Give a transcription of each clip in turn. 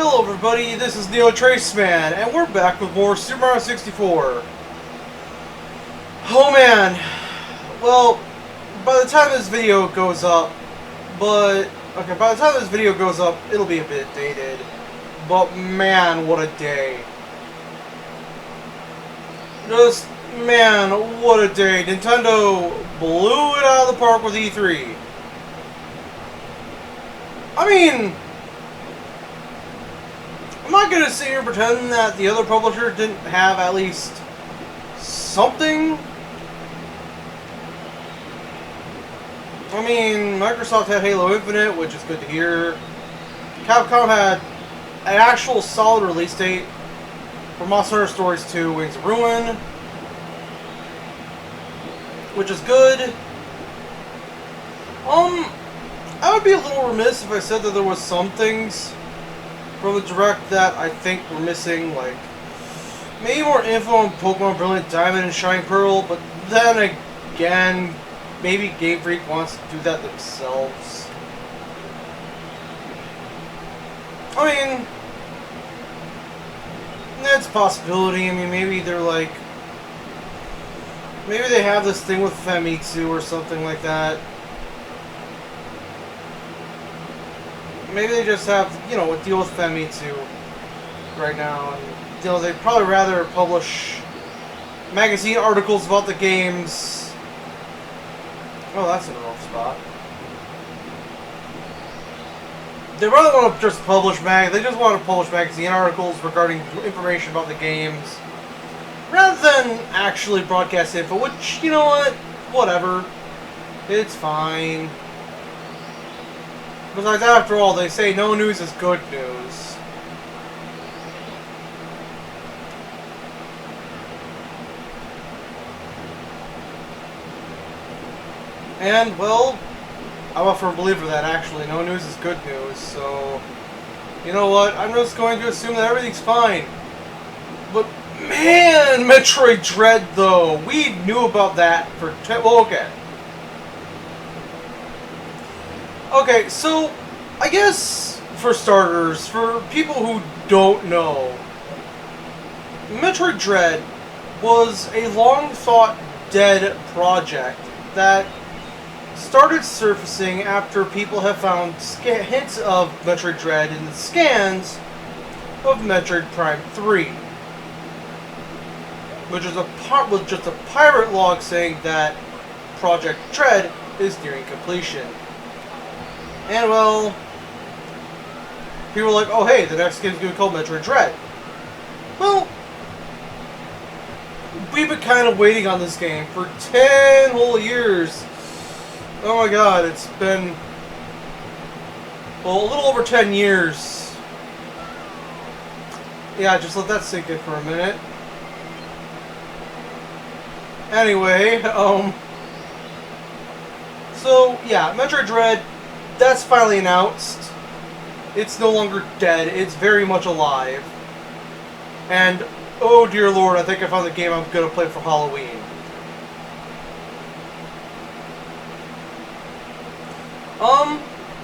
Hello everybody, this is Neo Traceman, and we're back with more Super Mario 64. Oh man, well, by the time this video goes up, it'll be a bit dated. But man, what a day. Just, man, what a day. Nintendo blew it out of the park with E3. I mean, I'm not going to sit here and pretend that the other publisher didn't have at least something. I mean, Microsoft had Halo Infinite, which is good to hear. Capcom had an actual solid release date for Monster Hunter Stories 2 Wings of Ruin, which is good. I would be a little remiss if I said that there was some things from the Direct that I think we're missing, like maybe more info on Pokemon Brilliant Diamond and Shining Pearl, but then again, maybe Game Freak wants to do that themselves. I mean, that's a possibility. I mean, maybe they're like, maybe they have this thing with Famitsu or something like that. Maybe they just have, you know, a deal with Famitsu right now, and, you know, they'd probably rather publish magazine articles about the games. Oh, that's in a rough spot. They rather want to just publish they just want to publish magazine articles regarding information about the games, rather than actually broadcast info, which, you know what, whatever. It's fine. Besides, after all, they say no news is good news. And, well, I'm a firm believer that actually no news is good news, so you know what, I'm just going to assume that everything's fine. But man, Metroid Dread though, we knew about that for well, okay, so I guess for starters, for people who don't know, Metroid Dread was a long thought dead project that started surfacing after people have found hints of Metroid Dread in the scans of Metroid Prime 3, which is just a pirate log saying that Project Dread is nearing completion. And well, people were like, oh hey, the next game's going to be called Metroid Dread. Well, we've been kind of waiting on this game for 10 whole years. Oh my god, it's been, well, a little over 10 years. Yeah, just let that sink in for a minute. Anyway, so yeah, Metroid Dread, that's finally announced. It's no longer dead, it's very much alive. And, oh dear lord, I think I found the game I'm gonna play for Halloween.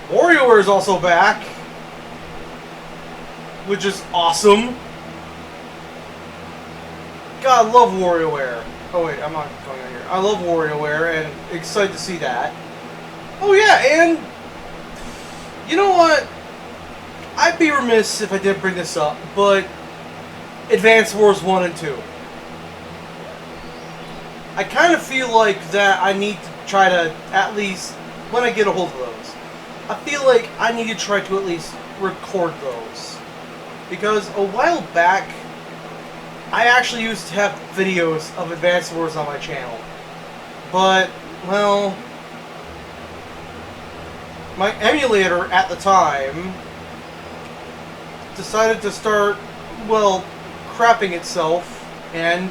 WarioWare is also back, which is awesome. God, I love WarioWare. Oh wait, I'm not going on here. I love WarioWare and excited to see that. Oh yeah, and you know what? I'd be remiss if I didn't bring this up, but Advance Wars 1 and 2. I kind of feel like that I need to try to, at least, when I get a hold of those, I feel like I need to try to at least record those. Because a while back, I actually used to have videos of Advance Wars on my channel. But, well, my emulator at the time decided to start, well, crapping itself, and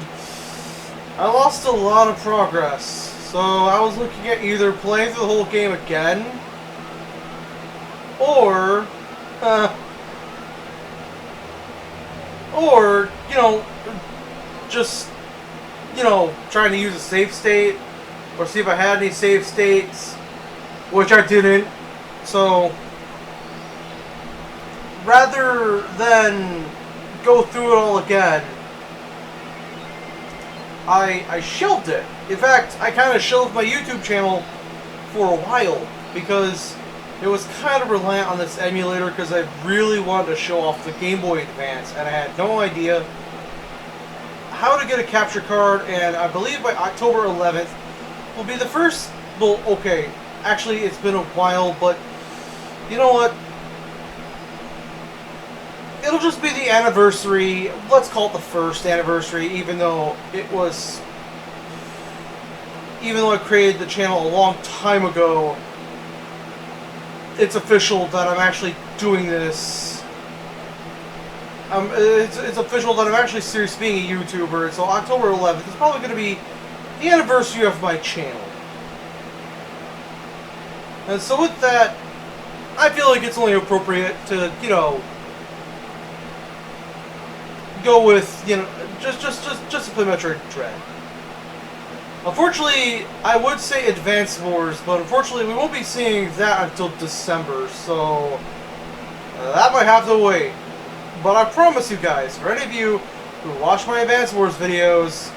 I lost a lot of progress. So I was looking at either playing through the whole game again, or, you know, just, you know, trying to use a save state, or see if I had any save states, which I didn't. So rather than go through it all again, I shelved it. In fact, I kind of shelved my YouTube channel for a while because it was kind of reliant on this emulator because I really wanted to show off the Game Boy Advance, and I had no idea how to get a capture card, and I believe by October 11th will be the first, well, okay, actually it's been a while, but you know what? It'll just be the anniversary, let's call it the first anniversary, even though I created the channel a long time ago, it's official that I'm actually doing this. It's official that I'm actually serious being a YouTuber, so October 11th is probably going to be the anniversary of my channel. And so with that, I feel like it's only appropriate to, you know, go with, you know, just to play Metroid Dread. Unfortunately, I would say Advance Wars, but unfortunately we won't be seeing that until December, so that might have to wait. But I promise you guys, for any of you who watch my Advance Wars videos,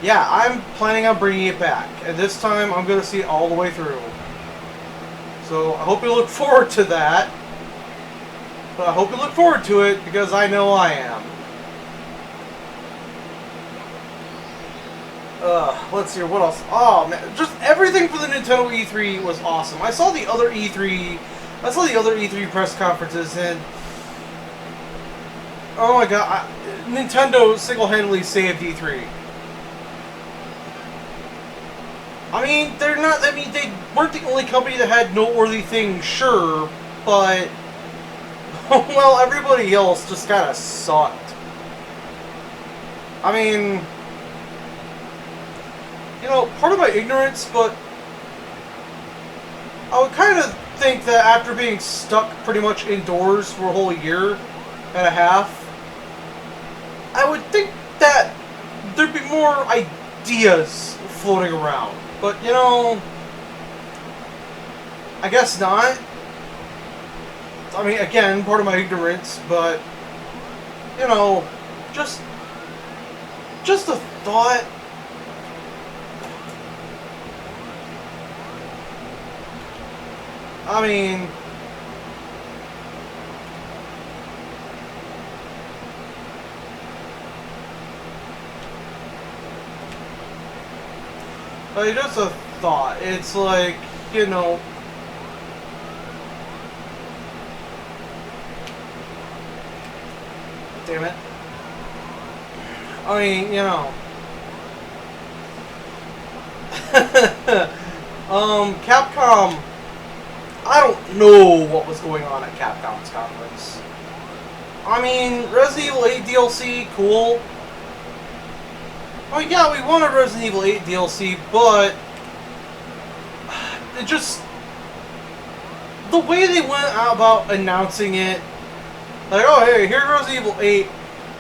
yeah, I'm planning on bringing it back, and this time I'm going to see it all the way through. So I hope you look forward to that, but I hope you look forward to it, because I know I am. Let's see, what else? Oh, man, just everything for the Nintendo E3 was awesome. I saw the other E3 press conferences, and oh my god, Nintendo single-handedly saved E3. I mean, they weren't the only company that had noteworthy things, sure, but well, everybody else just kind of sucked. I mean, you know, part of my ignorance, but I would kind of think that after being stuck pretty much indoors for a whole year and a half, I would think that there'd be more ideas floating around. But, you know, I guess not. I mean, again, part of my ignorance, but, you know, just a thought. I mean, just a thought. It's like, you know, damn it. I mean, you know, Capcom, I don't know what was going on at Capcom's conference. I mean, Resident Evil 8 DLC, cool. Oh yeah, we wanted Resident Evil 8 DLC, but it just, the way they went about announcing it, like, oh hey, here's Resident Evil 8,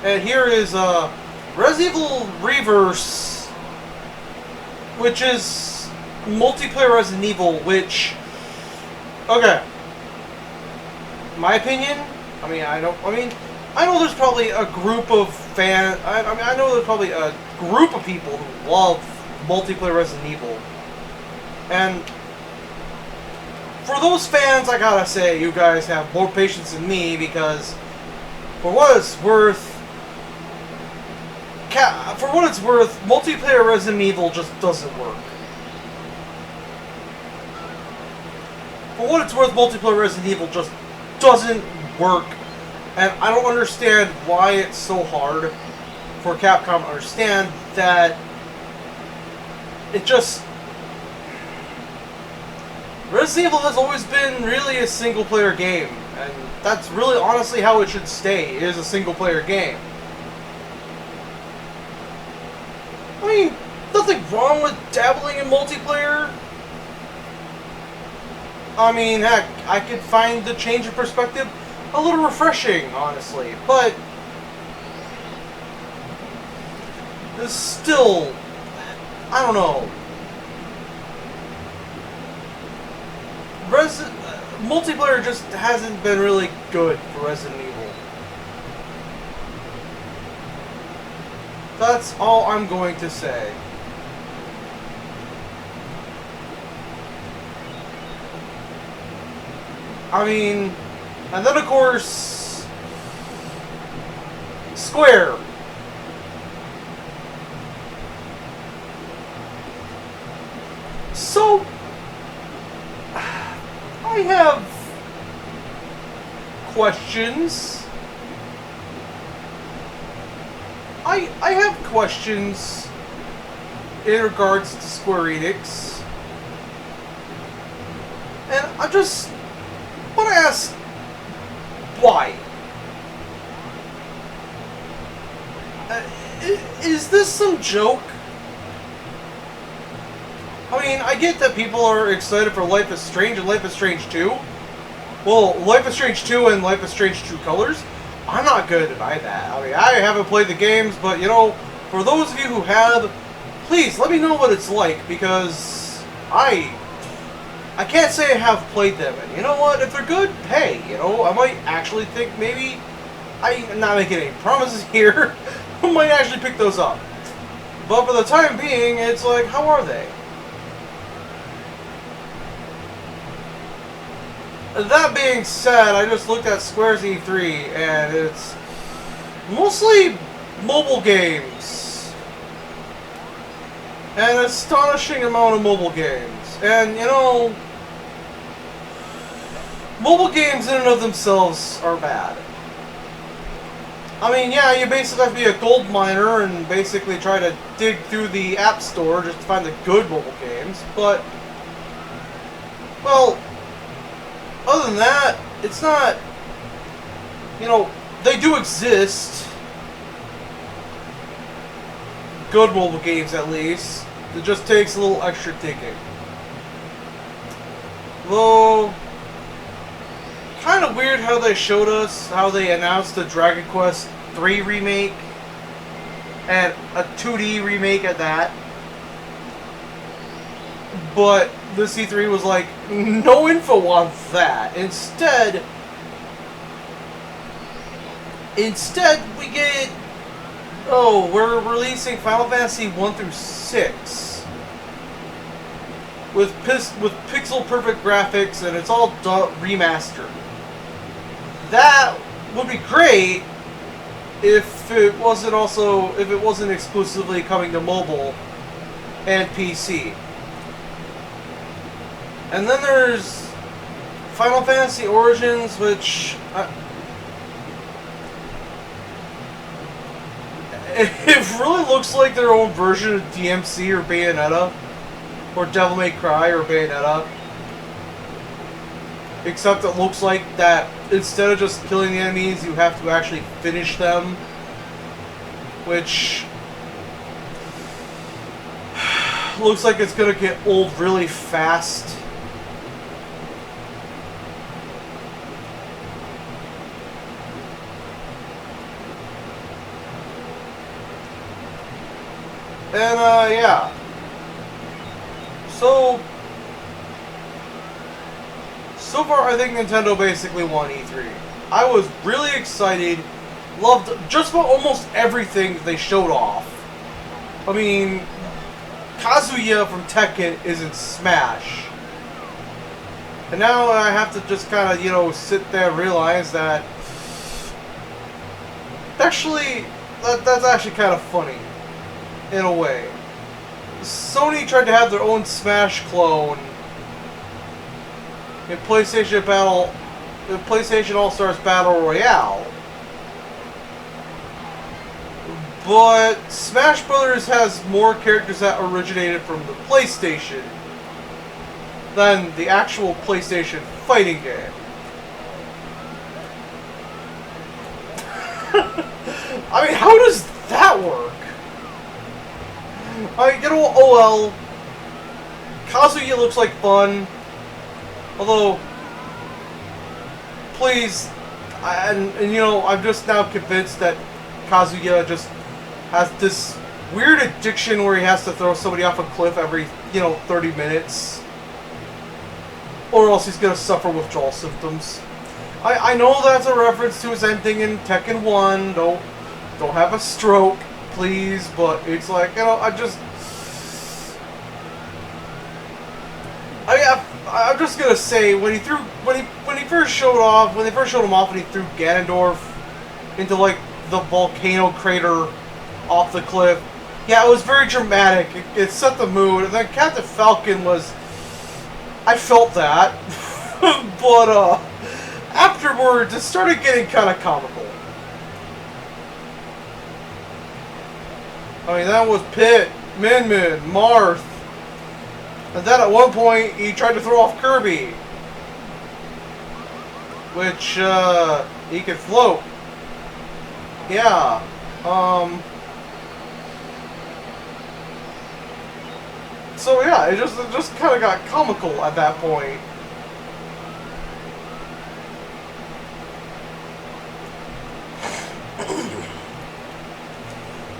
and here is Resident Evil Reverse, which is multiplayer Resident Evil, which, okay, my opinion, I know there's probably a group of fans, I know there's probably a group of people who love multiplayer Resident Evil, and for those fans, I gotta say, you guys have more patience than me, because for what it's worth, multiplayer Resident Evil just doesn't work. For what it's worth, multiplayer Resident Evil just doesn't work. And I don't understand why it's so hard for Capcom to understand that it just... Resident Evil has always been really a single-player game. And that's really honestly how it should stay. It is a single-player game. I mean, nothing wrong with dabbling in multiplayer. I mean, heck, I could find the change of perspective a little refreshing, honestly, but it's still, I don't know. multiplayer just hasn't been really good for Resident Evil. That's all I'm going to say. I mean, and then of course, Square. So, I have questions. I have questions in regards to Square Enix. And I just want to ask, why? Is this some joke? I mean, I get that people are excited for Life is Strange and Life is Strange 2. Well, Life is Strange 2 and Life is Strange True Colors. I'm not going to deny that. I mean, I haven't played the games, but, you know, for those of you who have, please let me know what it's like, because I can't say I have played them. And you know what? If they're good, hey, you know, I might actually think maybe, I'm not making any promises here, I might actually pick those up. But for the time being, it's like, how are they? That being said, I just looked at Square's E3, and it's mostly mobile games. An astonishing amount of mobile games. And, you know, mobile games in and of themselves are bad. I mean, yeah, you basically have to be a gold miner and basically try to dig through the App Store just to find the good mobile games, but, well, other than that, it's not, you know, they do exist. Good mobile games, at least. It just takes a little extra digging. Though, kind of weird how they showed us, how they announced the Dragon Quest III remake, and a 2D remake at that. But the C3 was like, no info on that. Instead we get, oh, we're releasing Final Fantasy 1 through 6 with pixel perfect graphics, and it's all remastered. That would be great if it wasn't exclusively coming to mobile and PC. And then there's Final Fantasy Origins, which it really looks like their own version of DMC or Bayonetta, or Devil May Cry or Bayonetta. Except it looks like that instead of just killing the enemies, you have to actually finish them, which looks like it's gonna get old really fast. And, yeah. So far, I think Nintendo basically won E3. I was really excited. Loved just about almost everything that they showed off. I mean, Kazuya from Tekken is in Smash. And now I have to just kind of, you know, sit there and realize that actually, that's actually kind of funny. In a way. Sony tried to have their own Smash clone in PlayStation All-Stars Battle Royale. But Smash Brothers has more characters that originated from the PlayStation than the actual PlayStation fighting game. I mean, how does that work? You know, oh well. Kazuya looks like fun. Although, please, and you know, I'm just now convinced that Kazuya just has this weird addiction where he has to throw somebody off a cliff every, you know, 30 minutes. or else he's gonna suffer withdrawal symptoms. I know that's a reference to his ending in Tekken 1. Don't have a stroke, please. But it's like, you know, I'm just gonna say when they first showed him off and he threw Ganondorf into like the volcano crater off the cliff. Yeah, it was very dramatic. It set the mood. And then Captain Falcon was, I felt that, but afterwards it started getting kind of comical. I mean, that was Pit, Min Min, Marth. And then at one point, he tried to throw off Kirby. Which, he could float. Yeah. So yeah, it just kind of got comical at that point.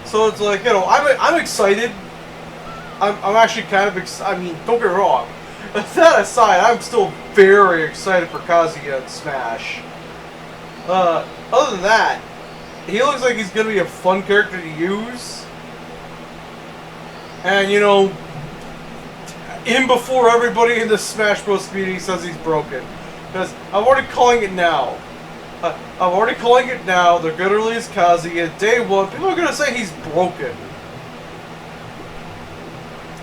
So it's like, you know, I'm excited. I'm actually kind of excited. I mean, don't get me wrong. That aside, I'm still very excited for Kazuya in Smash. Other than that, he looks like he's gonna be a fun character to use. And you know, in before everybody in the Smash Bros. Community says he's broken, because I'm already calling it now. I'm already calling it now. They're gonna release Kazuya day one. People are gonna say he's broken.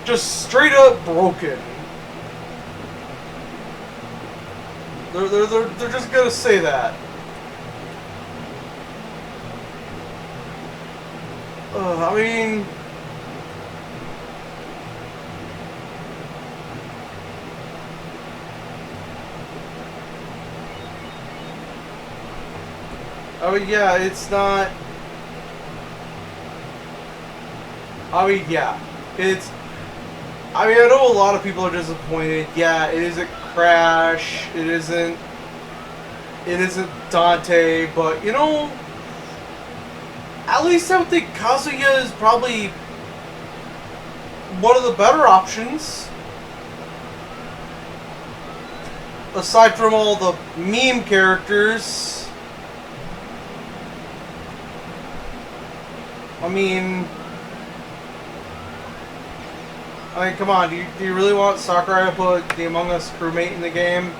Just straight up broken. They're just gonna say that. I mean, yeah, it's not. I mean, yeah, it's. I mean, I know a lot of people are disappointed. Yeah, it isn't Crash. It isn't Dante. But you know, at least I would think Kazuya is probably one of the better options. Aside from all the meme characters. I mean, come on, do you really want Sakurai to put the Among Us crewmate in the game?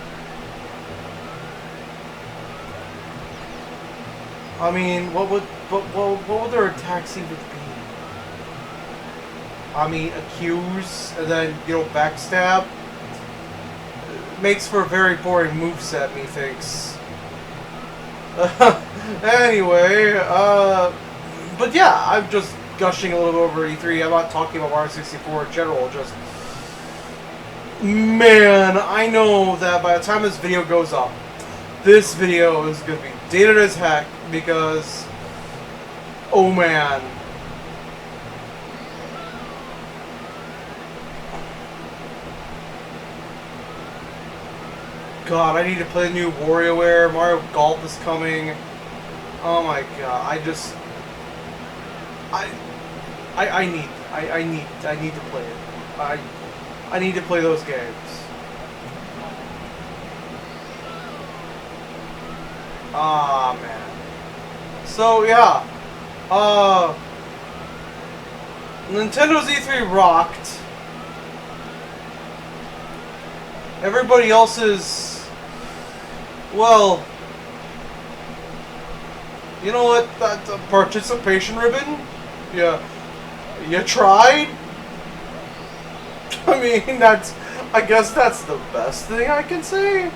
I mean, what would their attacks even be? I mean, accuse, and then, you know, backstab? Makes for a very boring moveset, methinks. Anyway, but yeah, I'm just gushing a little bit over E3. I'm not talking about Mario 64 in general, just... Man, I know that by the time this video goes up, this video is going to be dated as heck, because... Oh man. God, I need to play the new WarioWare. Mario Golf is coming. Oh my god, I need to play it. I need to play those games. Ah man. So yeah. Nintendo's E3 rocked. Everybody else's, well, you know what, that participation ribbon? Yeah, you tried? I mean, I guess that's the best thing I can say.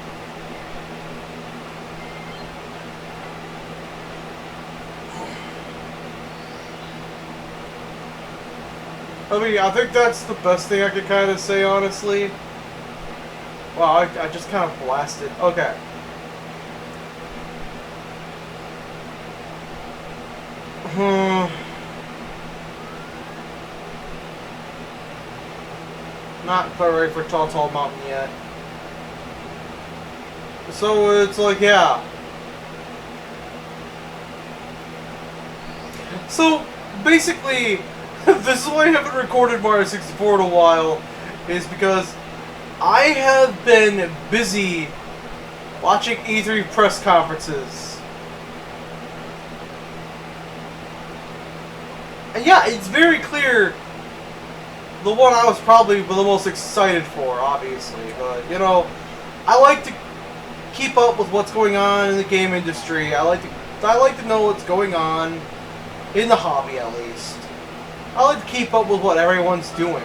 I mean, I think that's the best thing I could kind of say, honestly. Wow, I just kind of blasted. Okay. Not quite ready for Tall Mountain yet. So it's like, yeah. So basically, this is why I haven't recorded Mario 64 in a while, is because I have been busy watching E3 press conferences. And yeah, it's very clear the one I was probably the most excited for, obviously. But, you know, I like to keep up with what's going on in the game industry. I like to know what's going on in the hobby, at least. I like to keep up with what everyone's doing.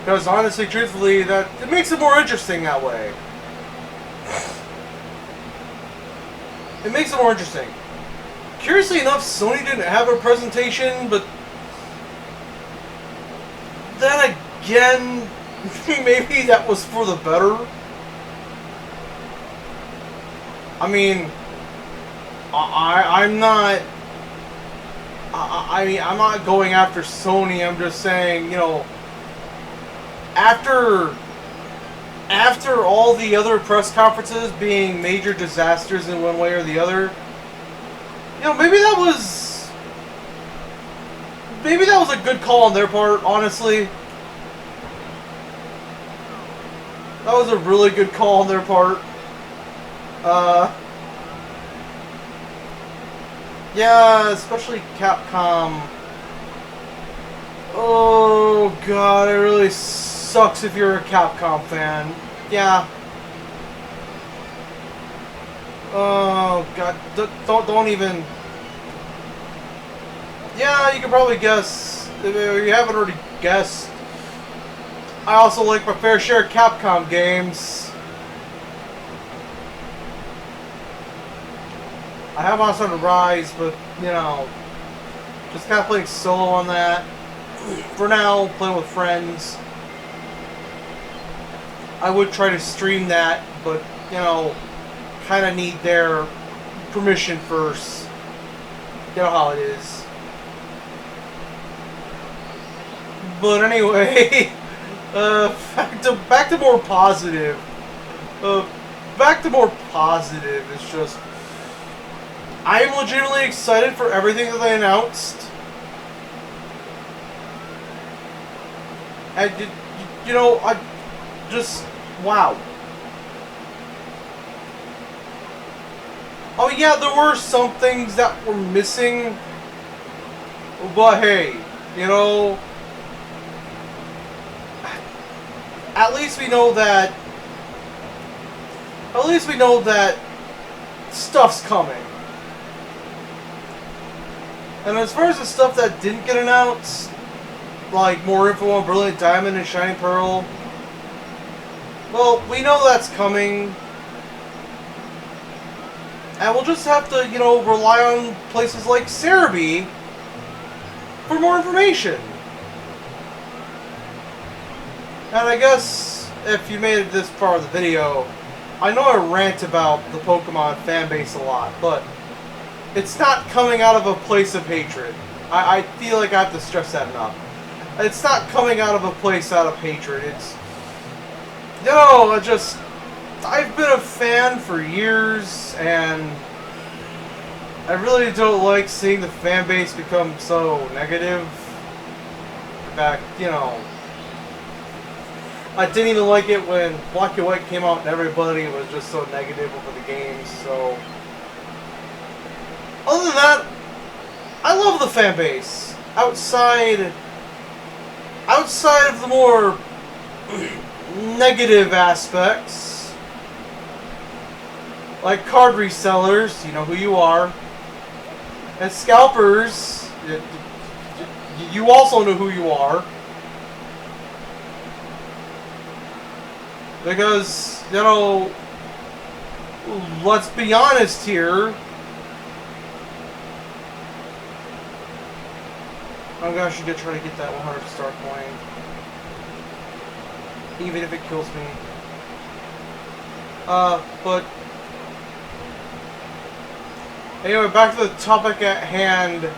Because honestly, truthfully, it makes it more interesting that way. It makes it more interesting. Curiously enough, Sony didn't have a presentation, but then again, maybe that was for the better. I mean, I'm not. I mean, I'm not going after Sony. I'm just saying, you know, after all the other press conferences being major disasters in one way or the other, you know, maybe that was a good call on their part, honestly. That was a really good call on their part. Yeah, especially Capcom. Oh god, it really sucks if you're a Capcom fan. Yeah. Oh god, don't even. Yeah, you can probably guess if you haven't already guessed. I also like my fair share of Capcom games. I have Monster Hunter Rise, but, you know, just kind of playing solo on that. For now, playing with friends. I would try to stream that, but, you know, kind of need their permission first. You know how it is. But anyway, back to more positive. Back to more positive. It's just, I am legitimately excited for everything that they announced. And, you know, I just, wow. Oh yeah, there were some things that were missing. But hey, you know, at least we know that stuff's coming. And as far as the stuff that didn't get announced, like more info on Brilliant Diamond and Shining Pearl, well, we know that's coming. And we'll just have to, you know, rely on places like Cerebi for more information. And I guess, if you made it this far of the video, I know I rant about the Pokemon fanbase a lot, but it's not coming out of a place of hatred. I feel like I have to stress that enough. It's not coming out of a place out of hatred. It's, you know, I've been a fan for years, and I really don't like seeing the fan base become so negative. In fact, you know, I didn't even like it when Black and White came out and everybody was just so negative over the games, so. Other than that, I love the fan base. Outside of the more negative aspects, like card resellers, you know who you are, and scalpers, you also know who you are. Because, you know, let's be honest here. Oh gosh, you gotta try to get that 100 star coin. Even if it kills me. But anyway, back to the topic at hand.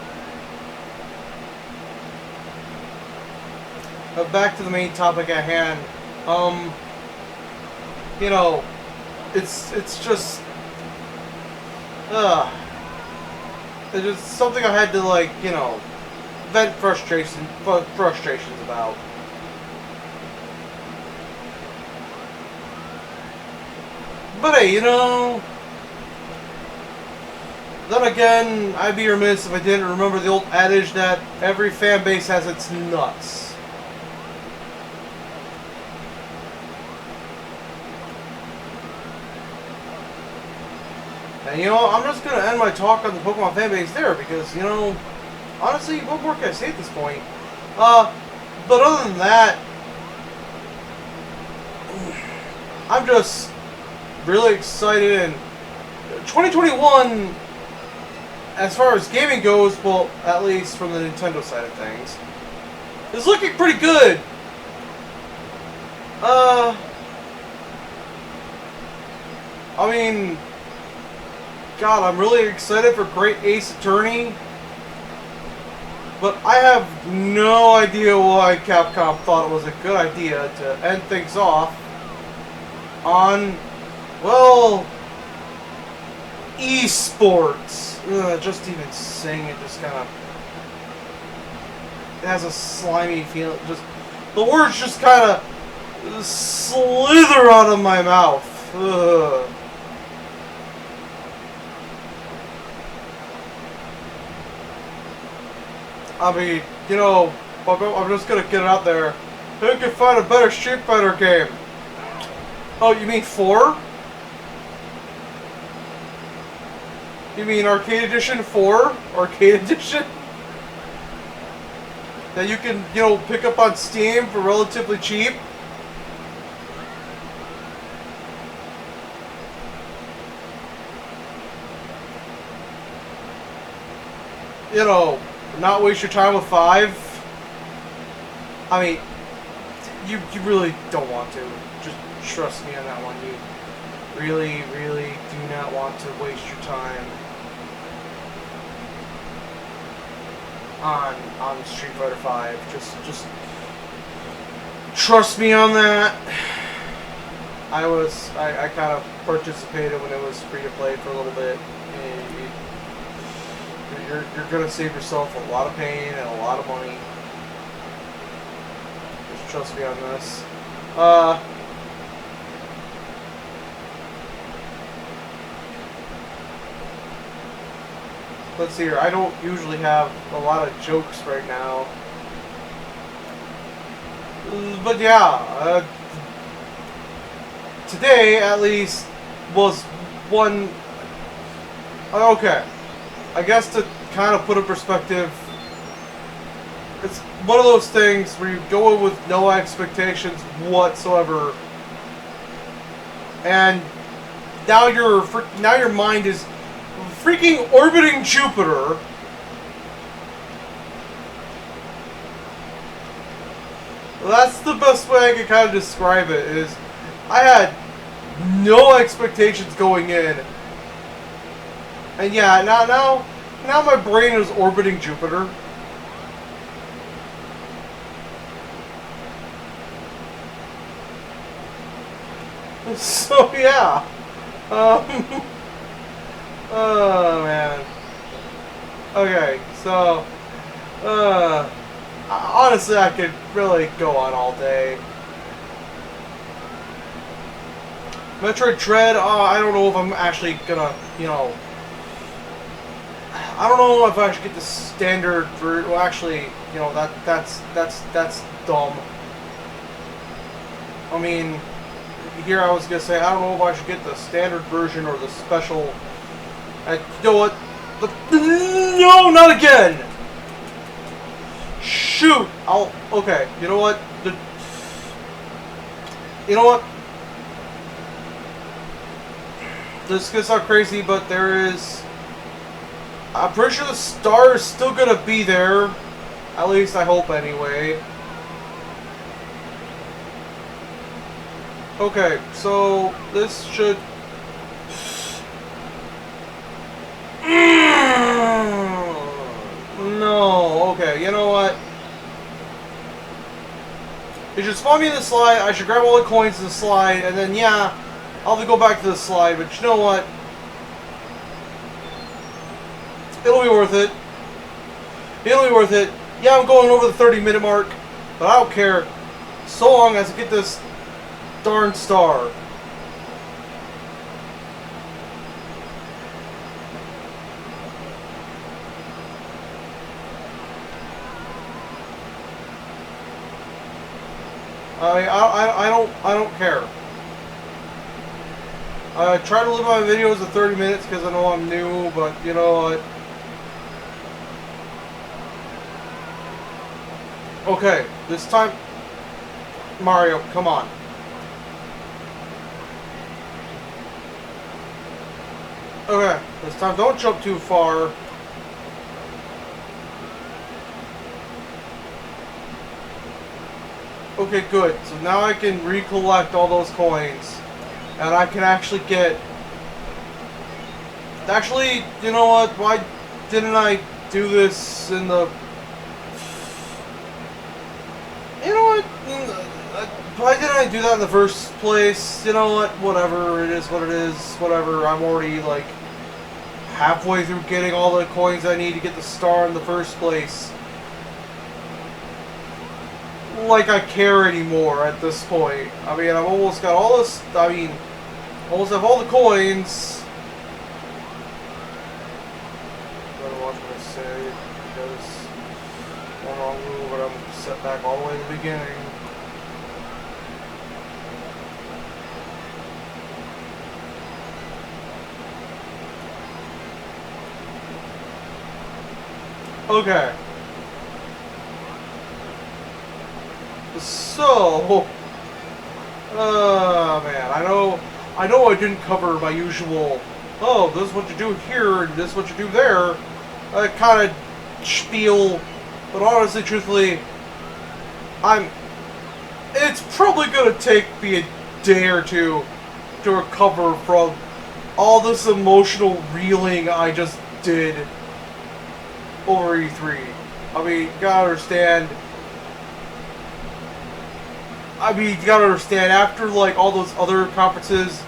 Back to the main topic at hand. You know, it's just something I had to, like, you know, vent frustrations about. But hey, you know, then again, I'd be remiss if I didn't remember the old adage that every fan base has its nuts. And you know, I'm just gonna end my talk on the Pokemon fan base there because, you know, honestly, what more can I say at this point? But other than that, I'm just really excited, and 2021, as far as gaming goes, well, at least from the Nintendo side of things, is looking pretty good. I mean, God, I'm really excited for Great Ace Attorney, but I have no idea why Capcom thought it was a good idea to end things off on, well, esports. Just even saying it just kind of, it has a slimy feeling. Just the words just kind of slither out of my mouth. Ugh. I mean, you know, I'm just gonna get it out there. Who can find a better Street Fighter game? Oh, you mean 4? You mean Arcade Edition 4? Arcade Edition? That you can, you know, pick up on Steam for relatively cheap? You know, not waste your time with 5? I mean, you really don't want to. Just trust me on that one. You really, really do not want to waste your time on Street Fighter 5. Just trust me on that. I kind of participated when it was free to play for a little bit. You're gonna save yourself a lot of pain and a lot of money. Just trust me on this. Let's see here. I don't usually have a lot of jokes right now. But yeah, today at least was one... Okay. I guess to kind of put in perspective, it's one of those things where you go in with no expectations whatsoever, and now your mind is freaking orbiting Jupiter. That's the best way I can kind of describe it. Is I had no expectations going in. And yeah, now my brain is orbiting Jupiter. So yeah, oh man. Okay, so honestly, I could really go on all day. Metroid Dread. I don't know if I'm actually gonna, you know. I don't know if I should get the standard version. Well, actually, you know, that's dumb. I mean, here I was gonna say I don't know if I should get the standard version or the special. You know what? No, not again. Shoot! Okay. You know what? You know what? This is gonna sound crazy, but there is. I'm pretty sure the star is still gonna be there. At least I hope anyway. Okay, so this should... No, okay, you know what? It should spawn me in the slide, I should grab all the coins in the slide, and then yeah, I'll have to go back to the slide, but you know what? It'll be worth it. It'll be worth it. Yeah, I'm going over the 30-minute mark, but I don't care. So long as I get this darn star. I don't care. I try to limit my videos to 30 minutes because I know I'm new, but you know what? Okay, this time, Mario, come on. Okay, this time don't jump too far. Okay, good. So now I can recollect all those coins. And I can actually get... Actually, you know what? Why didn't I do this in the... You know what? Why didn't I do that in the first place? You know what? Whatever. It is what it is. Whatever. I'm already, like, halfway through getting all the coins I need to get the star in the first place. Like I care anymore at this point. I mean, I've almost got all this... I mean, almost have all the coins. Better watch what I say, because one wrong move and I'm set back all the way to the beginning. Okay. So, man, I know I didn't cover my usual, oh, this is what you do here, and this is what you do there, kind of spiel, but honestly, truthfully, it's probably going to take me a day or two to recover from all this emotional reeling I just did over E3. I mean, you gotta understand, after, like, all those other conferences,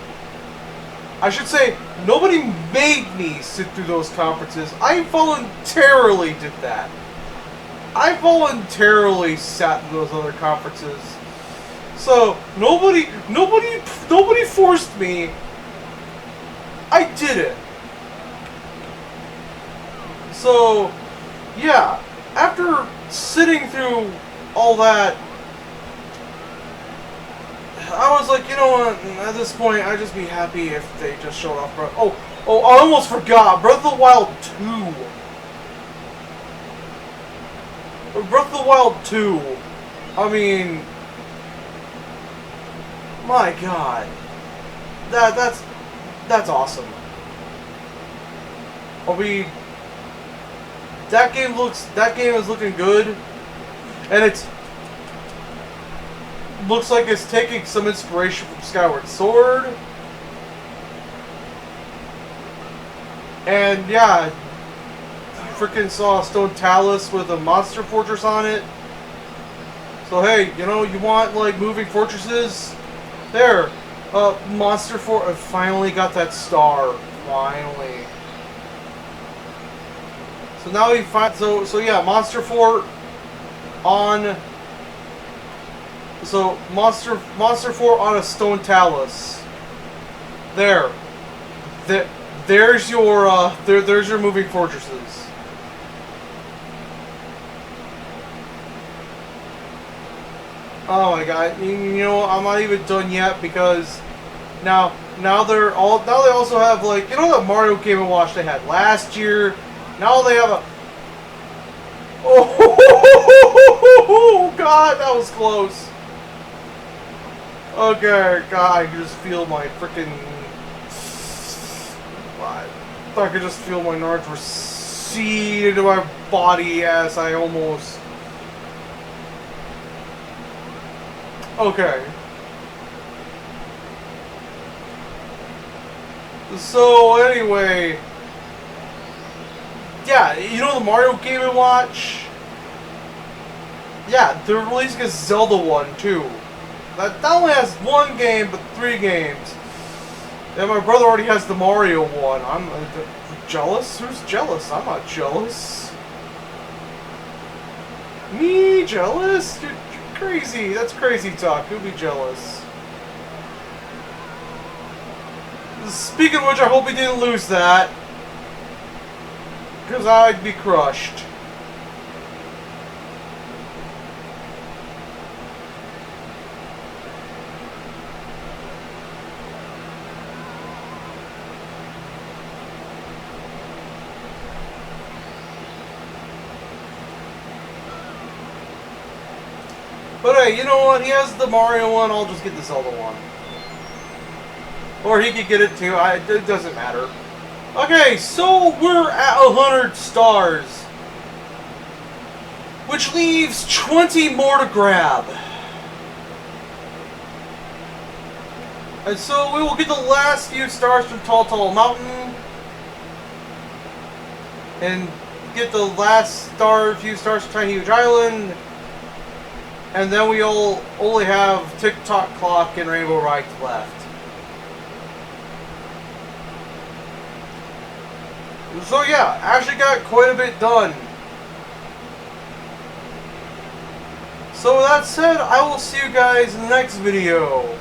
I should say, nobody made me sit through those conferences. I voluntarily did that. I voluntarily sat in those other conferences. So, nobody forced me. I did it. So, yeah, after sitting through all that, I was like, you know what, at this point, I'd just be happy if they just showed off Oh, I almost forgot, Breath of the Wild 2. Breath of the Wild 2. I mean, my God. That's awesome. I mean, that game is looking good, and it's looks like it's taking some inspiration from Skyward Sword. And yeah, freaking saw a stone talus with a monster fortress on it. So hey, you know, you want like moving fortresses? There, monster fort. I finally got that star. Finally. So now we find so yeah, monster fort on. So monster fort on a stone talus. There's your there's your moving fortresses. Oh my God! You know, I'm not even done yet because now they also have, like, you know, that Mario Game & Watch they had last year. Now they have a. Oh God, that was close. Okay, God, I can just feel my freaking. I could just feel my nards recede into my body as I almost. Okay. So anyway, yeah, you know the Mario Game & Watch? Yeah, they're releasing a Zelda one too. That only has one game, but 3 games. And my brother already has the Mario one. I'm jealous? Who's jealous? I'm not jealous. Me jealous? You're crazy. That's crazy talk. Who'd be jealous? Speaking of which, I hope he didn't lose that. Because I'd be crushed. But hey, you know what? He has the Mario one. I'll just get the Zelda one. Or he could get it too. It doesn't matter. Okay, so we're at 100 stars. Which leaves 20 more to grab. And so we will get the last few stars from Tall Tall Mountain. And get the last few stars from Tiny Huge Island. And then we'll only have Tick-Tock Clock and Rainbow Ride left. So yeah, actually got quite a bit done. So with that said, I will see you guys in the next video.